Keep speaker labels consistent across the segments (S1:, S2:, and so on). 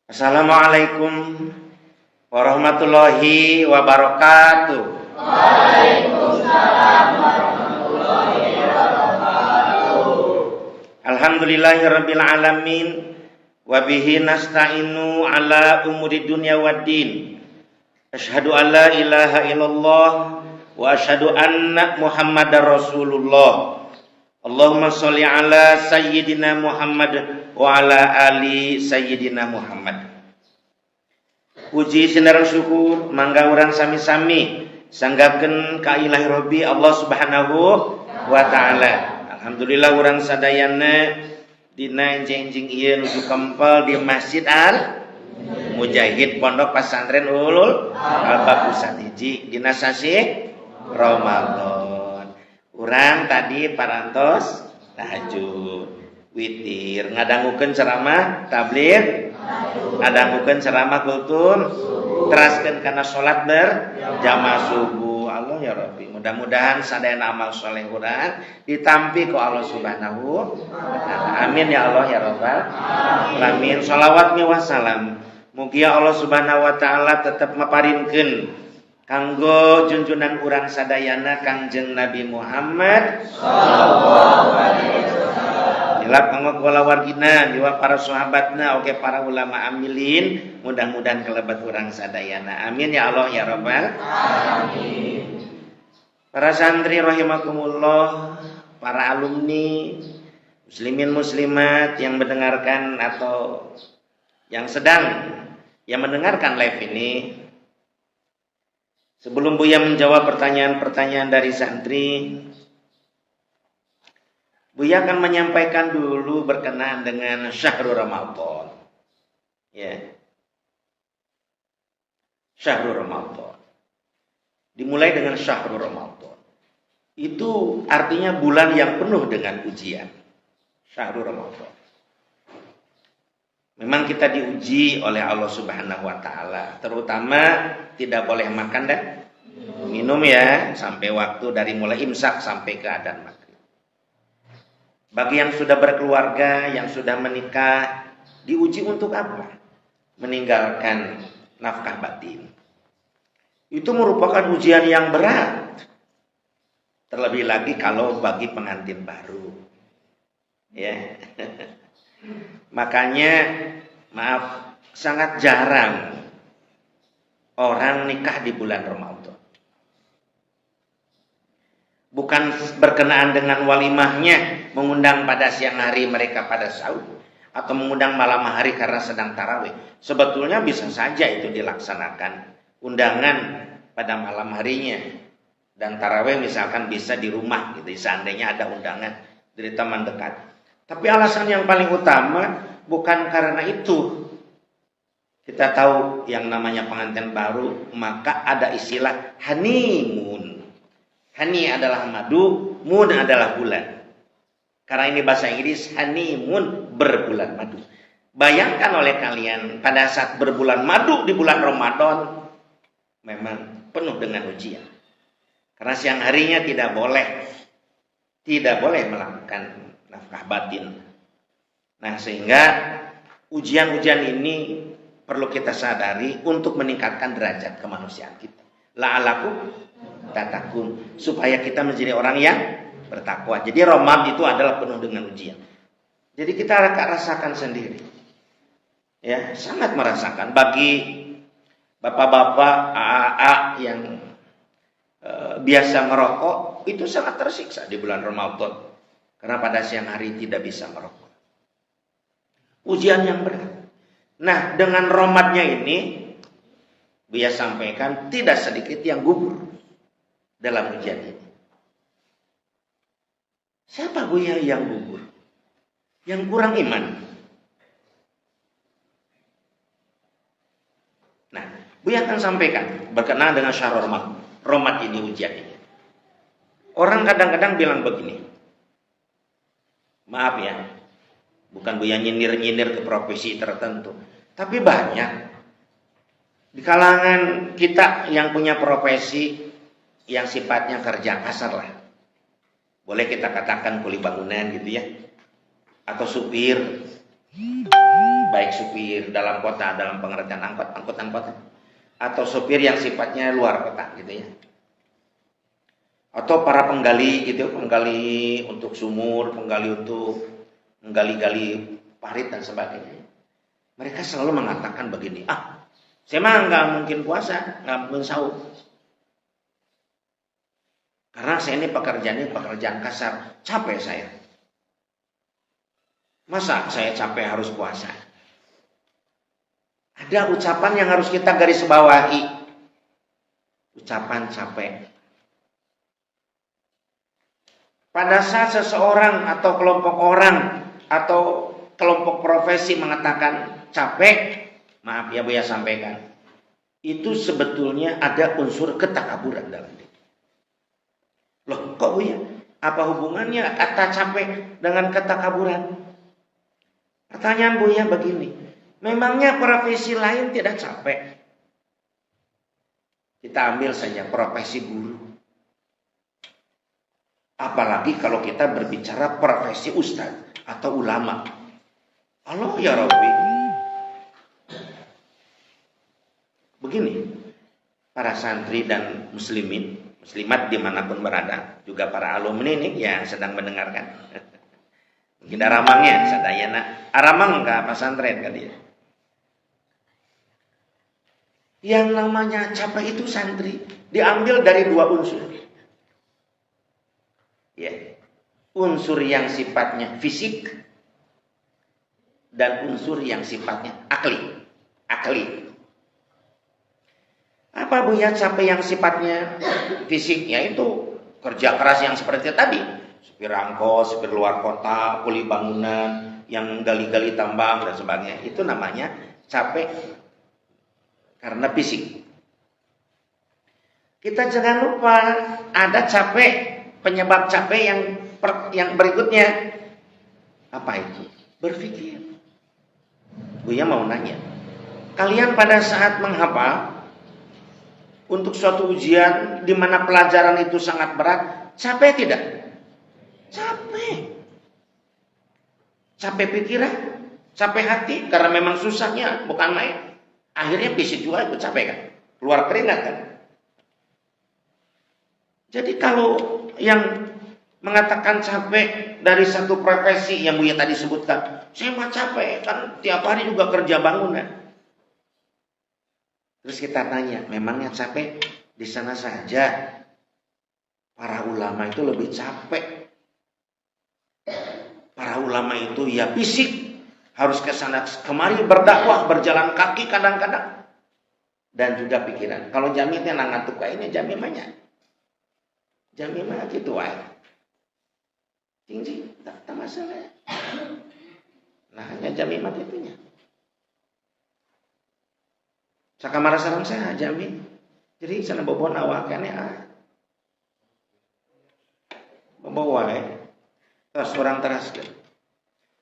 S1: Assalamualaikum warahmatullahi wabarakatuh.
S2: Waalaikumsalam warahmatullahi wabarakatuh.
S1: Alhamdulillahirabbil alamin wa bihi nasta'inu ala umuri dunya waddin. Asyhadu an la ilaha illallah wa asyhadu anna Muhammadar Rasulullah. Allahumma sholli ala sayyidina Muhammad wa ala ali sayyidina Muhammad. Puji sinareng syukur mangga urang sami-sami sanggapkeun ka Ilahi Rabbi Allah Subhanahu wa taala. Alhamdulillah urang sadayana dina enjing-enjing ieu nuju kempel di Masjid Al Mujahid Pondok Pesantren Ulul Albab Pusat hiji dina sasi Ramadan. Urang tadi parantos tahajud, witir, ngadangukeun ceramah tabligh, ngadangukeun ceramah kultum, teraskeun kana salat berjamaah subuh. Allah ya Rabbi, mudah-mudahan sadayana amal saleh urang ditampi ku Allah Subhanahu wa taala. Amin ya Allah ya Rabbal alamin. Shalawat miwah salam mugi Allah Subhanahu wa taala tetep maparinkeun kanggo junjunan urang sadayana Kangjeng Nabi Muhammad sallallahu alaihi wasallam. Dilap kanggo kula wargina, jiwa para sahabatna, oke para ulama amilin, mudah-mudahan kelebat urang sadayana. Amin ya Allah ya Rabbal alamin. Para santri rahimakumullah, para alumni, muslimin muslimat yang mendengarkan atau yang sedang mendengarkan live ini. Sebelum Buya menjawab pertanyaan-pertanyaan dari santri, Buya akan menyampaikan dulu berkenaan dengan Syahrul Ramadan. Ya. Syahrul Ramadan. Dimulai dengan Syahrul Ramadan. Itu artinya bulan yang penuh dengan ujian. Syahrul Ramadan. Memang kita diuji oleh Allah Subhanahu wa taala, terutama tidak boleh makan dan minum ya, sampai waktu dari mulai imsak sampai ke adzan maghrib. Bagi yang sudah berkeluarga, yang sudah menikah, diuji untuk apa? Meninggalkan nafkah batin. Itu merupakan ujian yang berat. Terlebih lagi kalau bagi pengantin baru. Ya. Makanya maaf, sangat jarang orang nikah di bulan Ramadan. Bukan berkenaan dengan walimahnya, mengundang pada siang hari mereka pada sahur, atau mengundang malam hari karena sedang tarawih. Sebetulnya bisa saja itu dilaksanakan undangan pada malam harinya, dan tarawih misalkan bisa di rumah gitu, seandainya ada undangan dari teman dekat. Tapi alasan yang paling utama bukan karena itu. Kita tahu yang namanya pengantin baru, maka ada istilah honeymoon. Honey adalah madu, moon adalah bulan. Karena ini bahasa Inggris, honeymoon, berbulan madu. Bayangkan oleh kalian pada saat berbulan madu di bulan Ramadan, memang penuh dengan ujian. Karena siang harinya tidak boleh melakukan nafkah batin. Nah, sehingga ujian-ujian ini perlu kita sadari untuk meningkatkan derajat kemanusiaan kita. La'alakum tatakun, supaya kita menjadi orang yang bertakwa. Jadi Ramadan itu adalah penuh dengan ujian. Jadi kita akan rasakan sendiri. Ya, sangat merasakan bagi bapak-bapak AA yang biasa merokok, itu sangat tersiksa di bulan Ramadan. Karena pada siang hari tidak bisa merokok. Ujian yang berat. Nah, dengan Ramadannya ini, Buya sampaikan tidak sedikit yang gugur dalam ujian ini. Siapa Buya yang gugur? Yang kurang iman. Nah, Buya akan sampaikan berkenaan dengan Syahrul Ramadan ini, ujian ini. Orang kadang-kadang bilang begini, maaf ya, bukan Buya nyindir-nyindir ke profesi tertentu, tapi banyak di kalangan kita yang punya profesi yang sifatnya kerja kasar lah. Boleh kita katakan kuli bangunan gitu ya, atau supir. baik supir dalam kota, dalam pengertian angkutan kota, atau supir yang sifatnya luar kota gitu ya, atau para penggali gitu, penggali untuk sumur, penggali untuk menggali-gali parit dan sebagainya. Mereka selalu mengatakan begini, saya mah nggak mungkin puasa, nggak mungkin sahur, karena saya ini pekerjaan kasar, capek saya. Masa saya capek harus puasa? Ada ucapan yang harus kita garis bawahi. Ucapan capek. Pada saat seseorang atau kelompok orang atau kelompok profesi mengatakan capek, maaf ya Buya sampaikan, itu sebetulnya ada unsur ketakaburan dalam diri. Loh kok Buya? Apa hubungannya kata capek dengan ketakaburan? Pertanyaan Buya begini, memangnya profesi lain tidak capek? Kita ambil saja profesi guru. Apalagi kalau kita berbicara profesi ustadz atau ulama. Allah ya Rabbi. Begini, para santri dan muslimat dimanapun berada, juga para alumni ini yang sedang mendengarkan. Mungkin aramangnya sadayana, aramang ka pesantren kan dia. Yang namanya capek itu santri diambil dari dua unsur. Ya. Unsur yang sifatnya fisik dan unsur yang sifatnya akli. Apa Buya capek yang sifatnya fisik? Yaitu kerja keras yang seperti tadi. Supir angkot, supir luar kota, kuli bangunan, yang gali-gali tambang dan sebagainya. Itu namanya capek karena fisik. Kita jangan lupa ada capek, penyebab capek yang berikutnya. Apa itu? Berpikir. Buya mau nanya. Kalian pada saat menghafal untuk suatu ujian di mana pelajaran itu sangat berat, capek tidak? Capek pikiran, capek hati, karena memang susahnya bukan main. Akhirnya fisik juga itu capek kan, keluar keringat kan. Jadi kalau yang mengatakan capek dari satu profesi yang Buya tadi sebutkan, saya mah capek kan tiap hari juga kerja bangunan. Terus kita tanya, memangnya capek di sana saja? Para ulama itu lebih capek. Para ulama itu ya fisik, harus ke sana kemari berdakwah, berjalan kaki kadang-kadang, dan juga pikiran. Kalau jami teh ngantuk kainnya jami mah gitu wae. Tinggi tak masalah. Nah hanya jami mah itunya. Sakamara sareng saya jami. Jadi sana bobon awak kene bawa terus orang teraskan.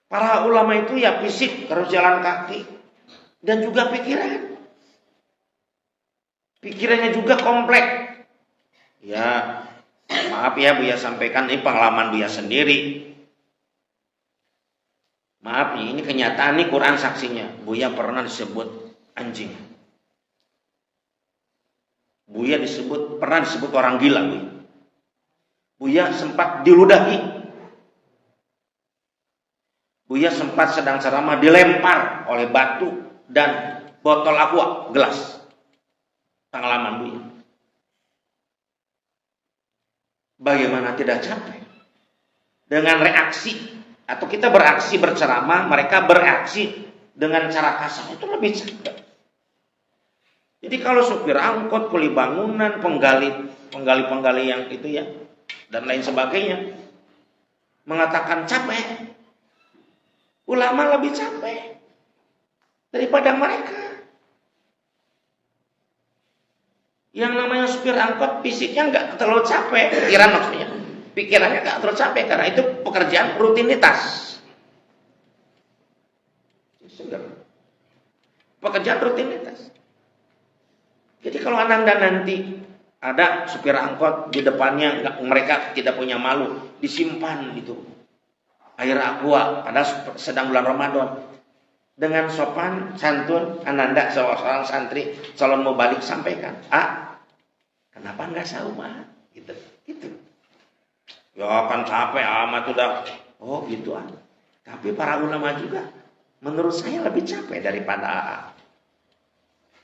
S1: Para ulama itu ya fisik, harus jalan kaki, dan juga pikiran. Pikirannya juga kompleks. Ya, maaf ya Buya sampaikan ini pengalaman Buya sendiri. Maaf nih, ini kenyataan nih Quran saksinya. Buya pernah disebut anjing. Buya pernah disebut orang gila Buya. Buya sempat diludahi. Buya sempat sedang ceramah dilempar oleh batu dan botol aqua, gelas. Pengalaman Buya. Bagaimana tidak capek? Dengan reaksi, atau kita beraksi berceramah, mereka beraksi dengan cara kasar, itu lebih capek. Jadi kalau supir angkot, kuli bangunan, penggali yang itu ya, dan lain sebagainya, mengatakan capek, ulama lebih capek daripada mereka. Yang namanya supir angkot fisiknya nggak terlalu capek, pikiran maksudnya, pikirannya nggak terlalu capek karena itu pekerjaan rutinitas. Pekerjaan rutinitas. Jadi kalau Ananda nanti ada supir angkot di depannya, mereka tidak punya malu, disimpan gitu air aqua, padahal sedang bulan Ramadan. dengan sopan santun, ananda seorang santri calon mau balik sampaikan, kenapa nggak saum gitu, gitu. Ya kan capek amat udah, oh gitu Tapi para ulama juga, menurut saya lebih capek daripada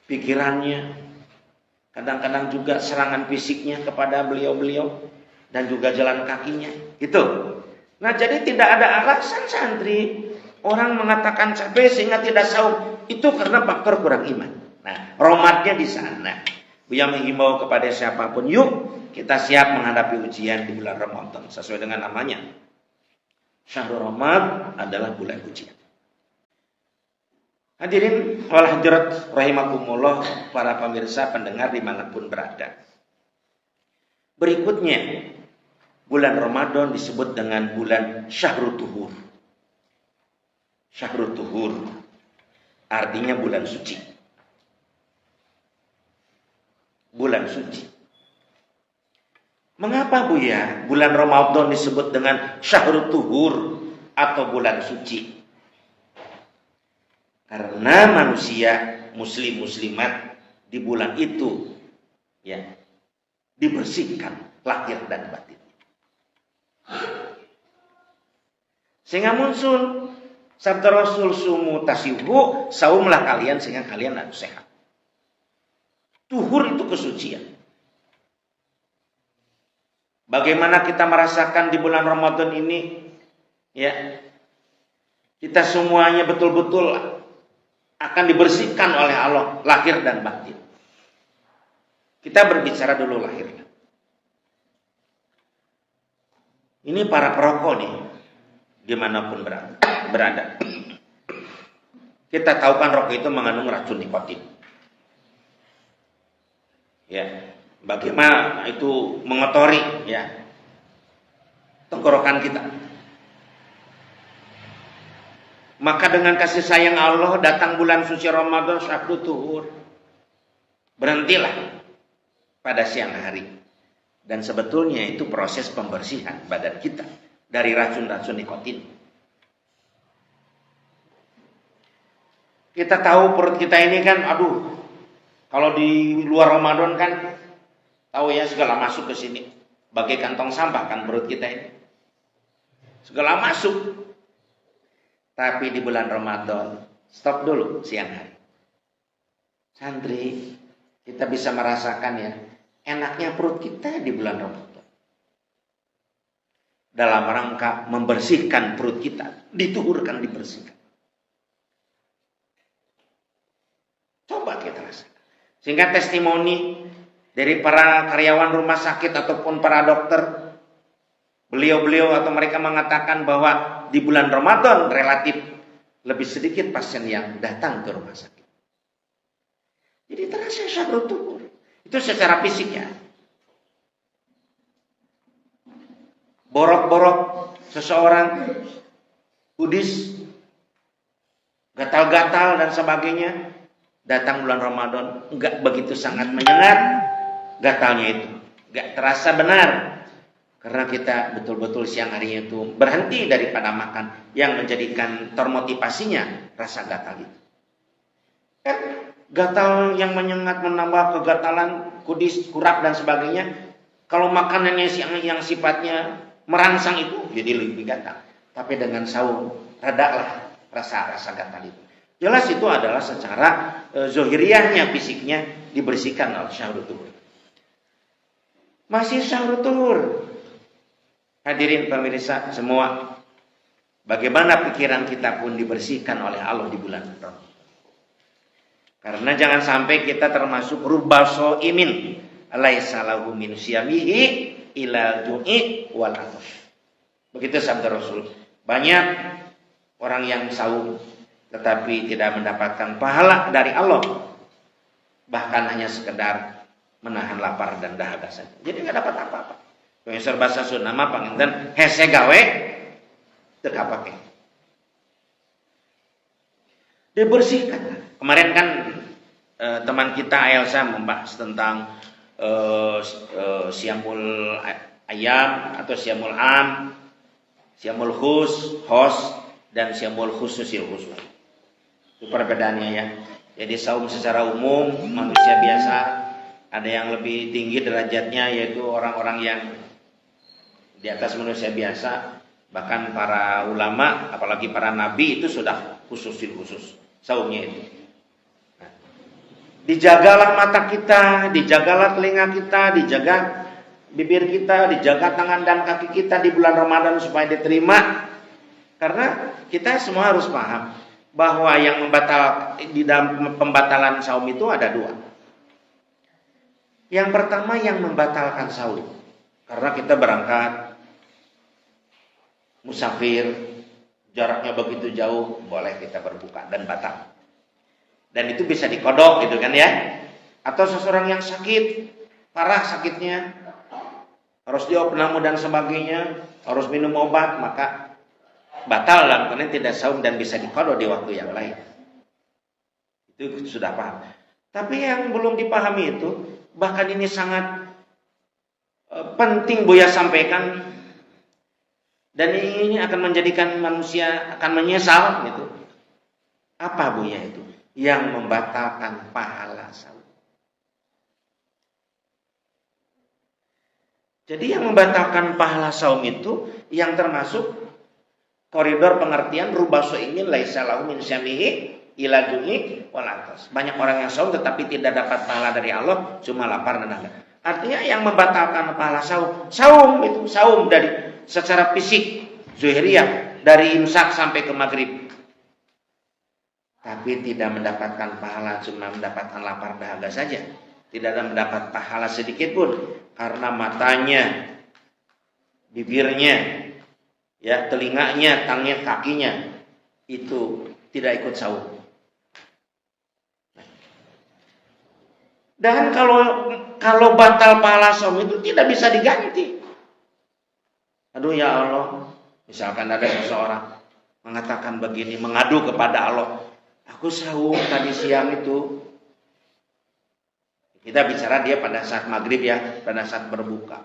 S1: pikirannya, kadang-kadang juga serangan fisiknya kepada beliau-beliau dan juga jalan kakinya, gitu. Nah jadi tidak ada alasan santri orang mengatakan capek sehingga tidak saum, itu karena faktor kurang iman. Nah, romadnya di sana. Buya menghimbau kepada siapapun, yuk kita siap menghadapi ujian di bulan Ramadan sesuai dengan namanya. Syahrul Ramadan adalah bulan ujian. Hadirin wal hadirat rahimakumullah, para pemirsa pendengar dimanapun berada. Berikutnya, bulan Ramadan disebut dengan bulan Syahrul Tuhur. Syahrul Tuhur artinya bulan suci. Bulan suci. Mengapa Buya bulan Ramadan disebut dengan Syahrul Tuhur atau bulan suci? Karena manusia muslim muslimat di bulan itu ya dibersihkan lahir dan batin. Sehingga muncul sabda Rasul, sumu tasihu, saumlah kalian sehingga kalian harus sehat. Tuhur itu kesucian. Bagaimana kita merasakan di bulan Ramadan ini? Ya, kita semuanya betul-betul akan dibersihkan oleh Allah lahir dan batin. Kita berbicara dulu lahir. Ini para perokok nih, dimanapun berada. Kita tahu kan rokok itu mengandung racun nikotin. Ya, bagaimana itu mengotori ya tenggorokan kita. Maka dengan kasih sayang Allah datang bulan suci Ramadan Syahrul Tuhur. Berhentilah pada siang hari. Dan sebetulnya itu proses pembersihan badan kita dari racun-racun nikotin. Kita tahu perut kita ini kan, kalau di luar Ramadan kan, tahu ya segala masuk ke sini. Bagai kantong sampah kan perut kita ini. Segala masuk. Tapi di bulan Ramadan, stop dulu siang hari. Santri, kita bisa merasakan ya, enaknya perut kita di bulan Ramadan. Dalam rangka membersihkan perut kita, dituhurkan, dibersihkan. Coba kita rasakan. Sehingga testimoni dari para karyawan rumah sakit ataupun para dokter, beliau-beliau atau mereka mengatakan bahwa di bulan Ramadan relatif lebih sedikit pasien yang datang ke rumah sakit. Jadi terasa Syahrul Tuhur. Itu secara fisiknya. Borok-borok seseorang, kudis, gatal-gatal dan sebagainya, datang bulan Ramadan enggak begitu sangat menyengat gatalnya itu, enggak terasa benar karena kita betul-betul siang harinya itu berhenti daripada makan yang menjadikan termotivasinya rasa gatal itu. Kan gatal yang menyengat menambah kegatalan, kudis, kurap dan sebagainya. Kalau makanannya yang sifatnya merangsang itu jadi lebih gatal. Tapi dengan saum redalah rasa gatal itu. Jelas itu adalah secara zohiriyahnya, fisiknya dibersihkan oleh Syahrul Tuhur. Masih Syahrul Tuhur. Hadirin pemirsa semua, bagaimana pikiran kita pun dibersihkan oleh Allah di bulan Ramadan. Karena jangan sampai kita termasuk rubaso imin laisa lahu min siyamihi ila du'i wal atash. Begitu sabda Rasul. Banyak orang yang saum tetapi tidak mendapatkan pahala dari Allah, bahkan hanya sekedar menahan lapar dan dahaga saja. Jadi nggak dapat apa-apa. Pengisar bahasa Sunda mah panginten hese gawe teu kapake. Dibersihkan. Kemarin kan teman kita Elsa membahas tentang siamul ayam atau siamul am, siamul khus, dan siamul khususil khusus. Itu perbedaannya ya. Jadi saum secara umum manusia biasa, ada yang lebih tinggi derajatnya yaitu orang-orang yang di atas manusia biasa, bahkan para ulama, apalagi para nabi itu sudah khusus saumnya itu. Nah, dijagalah mata kita, dijagalah telinga kita, dijaga bibir kita, dijaga tangan dan kaki kita di bulan Ramadan supaya diterima. Karena kita semua harus paham bahwa yang di dalam pembatalan saum itu ada dua. Yang pertama yang membatalkan saum, karena kita berangkat musafir, jaraknya begitu jauh, boleh kita berbuka dan batal. Dan itu bisa dikodok gitu kan ya. Atau seseorang yang sakit, parah sakitnya, harus diopname dan sebagainya, harus minum obat, maka batal dan kemudian tidak saum dan bisa dikodok di waktu yang lain. Itu sudah paham. Tapi yang belum dipahami itu, bahkan ini sangat penting Buya sampaikan, dan ini akan menjadikan manusia akan menyesal gitu. Apa Buya itu? Yang membatalkan pahala saum. Jadi yang membatalkan pahala saum itu yang termasuk koridor pengertian rubah ingin laisa lahu min syamihi ila du'i wal atas. Banyak orang yang saum tetapi tidak dapat pahala dari Allah, cuma lapar dan haus. Artinya yang membatalkan pahala saum itu saum dari secara fisik zuhriyah dari imsak sampai ke maghrib. Tapi tidak mendapatkan pahala, cuma mendapatkan lapar dahaga saja. Tidak ada mendapat pahala sedikit pun karena matanya, bibirnya, ya, telinganya, tangan, kakinya itu tidak ikut saum. Dan kalau batal pahala saum itu tidak bisa diganti. Aduh ya Allah, misalkan ada seseorang mengatakan begini, mengadu kepada Allah, aku saum tadi siang itu. Kita bicara dia pada saat maghrib ya, pada saat berbuka.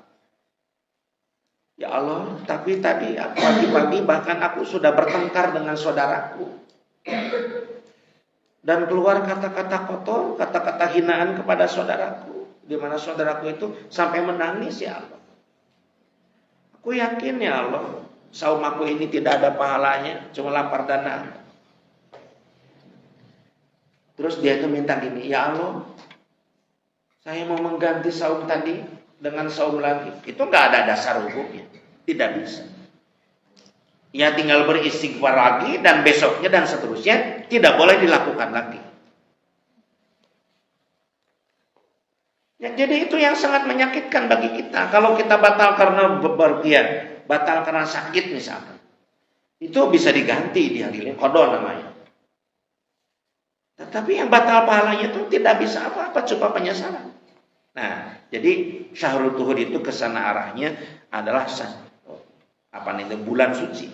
S1: Ya Allah, tapi tadi pagi-pagi bahkan aku sudah bertengkar dengan saudaraku. Dan keluar kata-kata kotor, kata-kata hinaan kepada saudaraku. Di mana saudaraku itu sampai menangis ya Allah. Aku yakin ya Allah, saum aku ini tidak ada pahalanya, cuma lapar dan haus. Terus dia itu minta gini, ya Allah, saya mau mengganti saum tadi dengan saum lagi. Itu nggak ada dasar hukumnya, tidak bisa. Ya tinggal beristighfar lagi dan besoknya dan seterusnya tidak boleh dilakukan lagi. Ya, jadi itu yang sangat menyakitkan bagi kita. Kalau kita batal karena bepergian, batal karena sakit misalkan, itu bisa diganti di hari ini, qada namanya. Tetapi yang batal pahalanya itu tidak bisa apa-apa, cuma penyesalan. Nah, jadi syahrul tuhur itu kesana arahnya adalah bulan suci.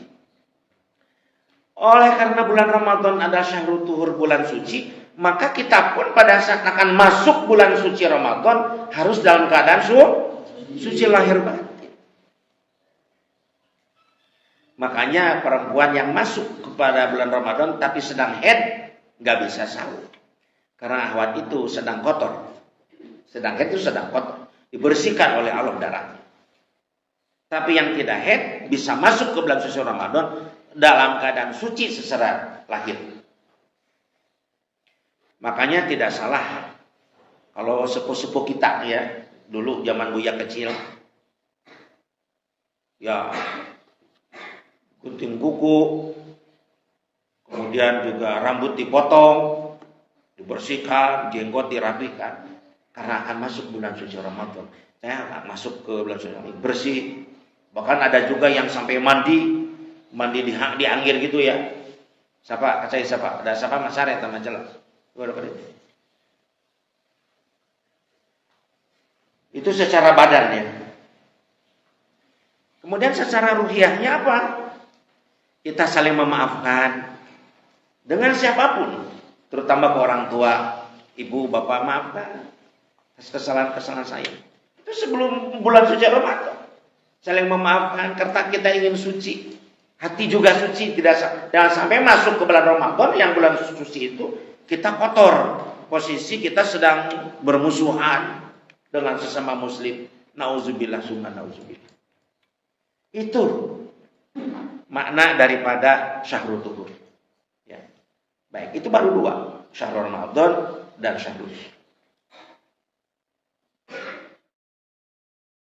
S1: Oleh karena bulan Ramadan adalah syahrul tuhur, bulan suci, maka kita pun pada saat akan masuk bulan suci Ramadan harus dalam keadaan suci lahir batin. Makanya perempuan yang masuk kepada bulan Ramadan tapi sedang haid nggak bisa sahur, karena ahwat itu sedang kotor. Sedang haid itu sedang kotor, dibersihkan oleh Allah darahnya. Tapi yang tidak haid bisa masuk ke bulan suci Ramadan dalam keadaan suci secara lahir. Makanya tidak salah kalau sepuh-sepuh kita ya, dulu zaman Buya kecil, ya gunting kuku, kemudian juga rambut dipotong, dibersihkan, jenggot dirapikan, karena akan masuk bulan suci Ramadan. Saya akan masuk ke bulan suci Ramadan bersih. Bahkan ada juga yang sampai mandi di anggir gitu ya. Siapa? Ada siapa Mas Arya sama jelas. Itu secara badan ya. Kemudian secara ruhiyahnya apa? Kita saling memaafkan dengan siapapun, terutama ke orang tua, ibu, bapak, maafkan atas kesalahan-kesalahan saya. Itu sebelum bulan suci Ramadan. Saling memaafkan karena kita ingin suci. Hati juga suci, jangan sampai masuk ke bulan Ramadan yang bulan suci itu kita kotor. Posisi kita sedang bermusuhan dengan sesama muslim. Nauzubillah summa nauzubillah. Itu makna daripada syahrul tuhur. Ya. Baik, itu baru dua, syahrul Ramadan dan syahrul